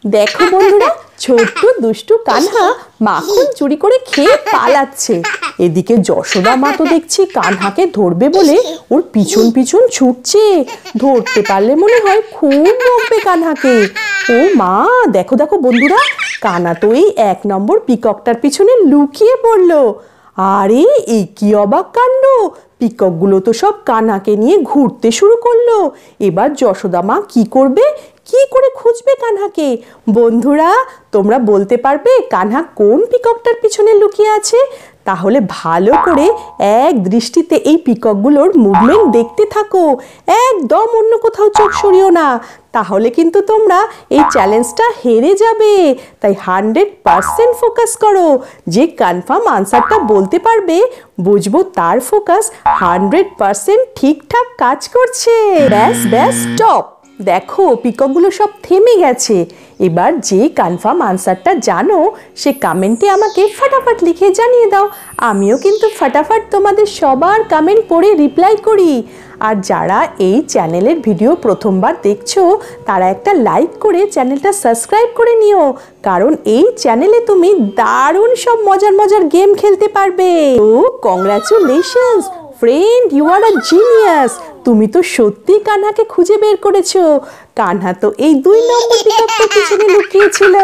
দেখো বন্ধুরা, ছোট্ট দুষ্টু কানহা মাখন চুরি করে খেয়ে পালাচ্ছে। এদিকে যশোদা মা তো দেখছি কানহাকে ধরবে বলে ওর পিছন পিছন ছুটছে। ধরতে পারলে মনে হয় খুব বকবে কানহাকে। ও মা, দেখো দেখো বন্ধুরা, কানা তো এই 1 নম্বর পিককটার পিছনে লুকিয়ে পড়লো। আরে এই কি অবাক কাণ্ড! পিককগুলো তো সব কানহাকে নিয়ে ঘুরতে শুরু করলো। এবার যশোদা মা কি করবে? কি করে খুঁজবে কানহাকে? বন্ধুরা, তোমরা বলতে পারবে কানহা কোন পিককটার পিছনে লুকিয়ে আছে? তাহলে ভালো করে এক দৃষ্টিতে এই পিককগুলোর মুভমেন্ট দেখতে থাকো, একদম অন্য কোথাও চোখ সরিও না, তাহলে কিন্তু তোমরা এই চ্যালেঞ্জটা হেরে যাবে। তাই 100% ফোকাস করো। যে কনফার্ম আনসারটা বলতে পারবে, বুঝবো তার ফোকাস 100% ঠিকঠাক কাজ করছে। ব্যাস ব্যাস, স্টপ। দেখো পিককগুলো সব থেমে গেছে। এবার যে কনফার্ম আনসারটা জানো সে কমেন্টে আমাকে ফটাফট লিখে জানিয়ে দাও। আমিও কিন্তু ফটাফট তোমাদের সবার কমেন্ট পড়ে রিপ্লাই করি। আর যারা এই চ্যানেলের ভিডিও প্রথমবার দেখছো তারা একটা লাইক করে চ্যানেলটা সাবস্ক্রাইব করে নিও, কারণ এই চ্যানেলে তুমি দারুণ সব মজার মজার গেম খেলতে পারবে। Oh congratulations friend, you are a genius. তুমি তো সত্যি কানহাকে খুঁজে বের করেছো। কানহা তো এই 2 নম্বর পিককটার পিছনে লুকিয়েছিল।